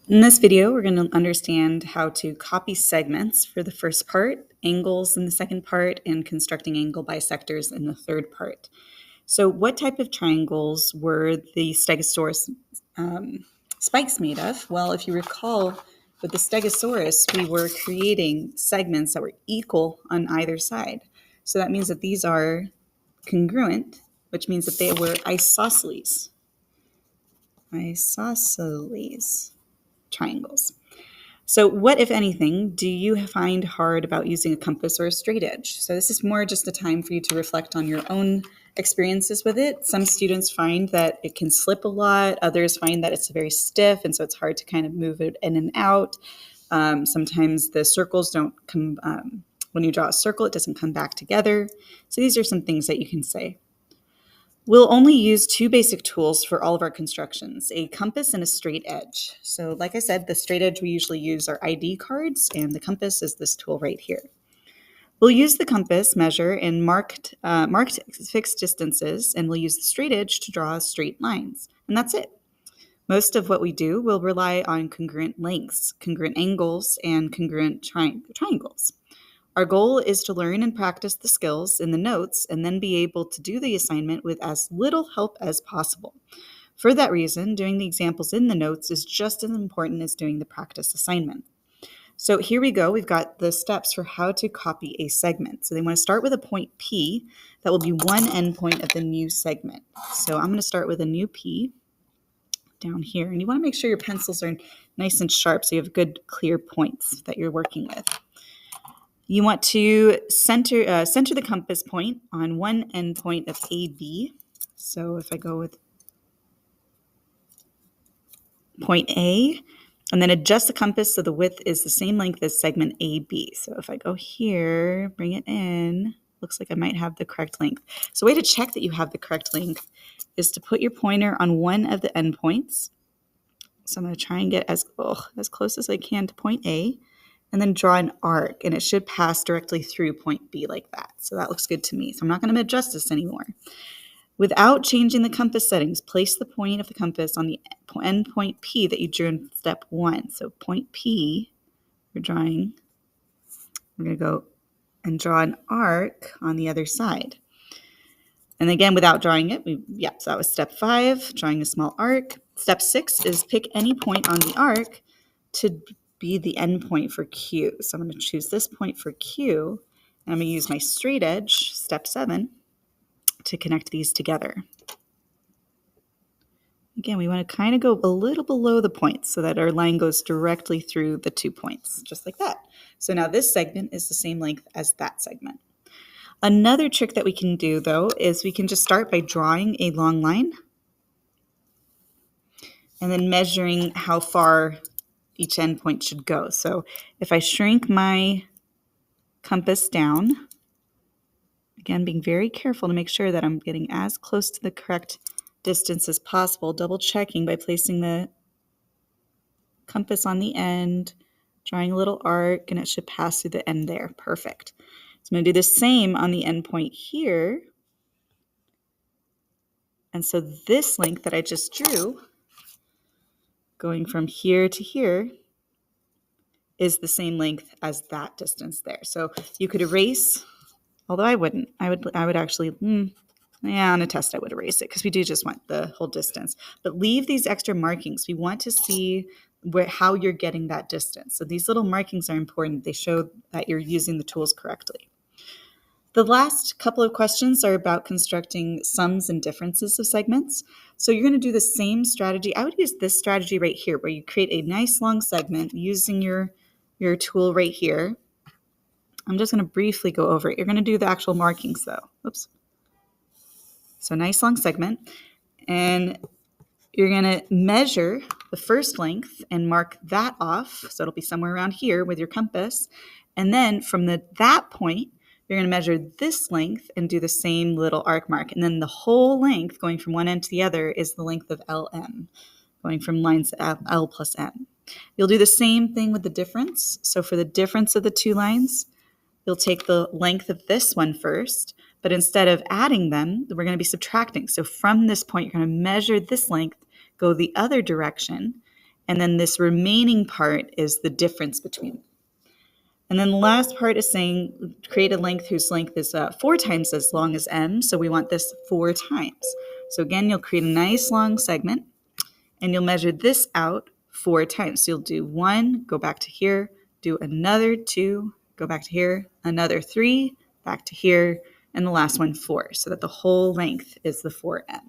In this video, we're going to understand how to copy segments for the first part, angles in the second part, and constructing angle bisectors in the third part. So what type of triangles were the Stegosaurus spikes made of? Well, if you recall, with the Stegosaurus, we were creating segments that were equal on either side. So that means that these are congruent, which means that they were isosceles. Isosceles triangles. So what, if anything, do you find hard about using a compass or a straight edge? So this is more just a time for you to reflect on your own experiences with it. Some students find that it can slip a lot. Others find that it's very stiff, and so it's hard to kind of move it in and out. Sometimes the circles don't come, when you draw a circle, it doesn't come back together. So these are some things that you can say. We'll only use two basic tools for all of our constructions, a compass and a straight edge. So like I said, the straight edge we usually use are ID cards, and the compass is this tool right here. We'll use the compass, measure, and marked fixed distances, and we'll use the straight edge to draw straight lines. And that's it. Most of what we do will rely on congruent lengths, congruent angles, and congruent triangles. Our goal is to learn and practice the skills in the notes and then be able to do the assignment with as little help as possible. For that reason, doing the examples in the notes is just as important as doing the practice assignment. So here we go. We've got the steps for how to copy a segment. So they want to start with a point P. That will be one endpoint of the new segment. So I'm going to start with a new P down here. And you want to make sure your pencils are nice and sharp so you have good, clear points that you're working with. You want to center the compass point on one endpoint of AB. So if I go with point A, and then adjust the compass so the width is the same length as segment AB. So if I go here, bring it in, looks like I might have the correct length. So a way to check that you have the correct length is to put your pointer on one of the endpoints. So I'm going to try and get as close as I can to point A, and then draw an arc, and it should pass directly through point B like that. So that looks good to me. So I'm not going to adjust this anymore. Without changing the compass settings, place the point of the compass on the end point P that you drew in step 1. So point P, we're going to go and draw an arc on the other side. And again, without drawing it, so that was step 5, drawing a small arc. Step 6 is pick any point on the arc to be the end point for Q. So I'm going to choose this point for Q, and I'm going to use my straight edge, step 7, to connect these together. Again, we want to kind of go a little below the point so that our line goes directly through the 2 points, just like that. So now this segment is the same length as that segment. Another trick that we can do, though, is we can just start by drawing a long line and then measuring how far each endpoint should go. So if I shrink my compass down, again, being very careful to make sure that I'm getting as close to the correct distance as possible, double checking by placing the compass on the end, drawing a little arc, and it should pass through the end there. Perfect. So I'm going to do the same on the endpoint here. And so this length that I just drew, going from here to here, is the same length as that distance there. So you could erase, although I wouldn't. I would actually, on a test I would erase it because we do just want the whole distance. But leave these extra markings. We want to see how you're getting that distance. So these little markings are important. They show that you're using the tools correctly. The last couple of questions are about constructing sums and differences of segments. So you're going to do the same strategy. I would use this strategy right here where you create a nice long segment using your tool right here. I'm just going to briefly go over it. You're going to do the actual markings though. Oops. So nice long segment. And you're going to measure the first length and mark that off. So it'll be somewhere around here with your compass. And then from that point, you're going to measure this length and do the same little arc mark. And then the whole length going from one end to the other is the length of LM, going from lines L plus M. You'll do the same thing with the difference. So for the difference of the two lines, you'll take the length of this one first, but instead of adding them, we're going to be subtracting. So from this point, you're going to measure this length, go the other direction, And then this remaining part is the difference between them. And then the last part is saying create a length whose length is 4 times as long as m. So we want this 4 times. So again, you'll create a nice long segment and you'll measure this out 4 times. So you'll do 1, go back to here, do another 2, go back to here, another 3, back to here, and the last one 4, so that the whole length is the 4m.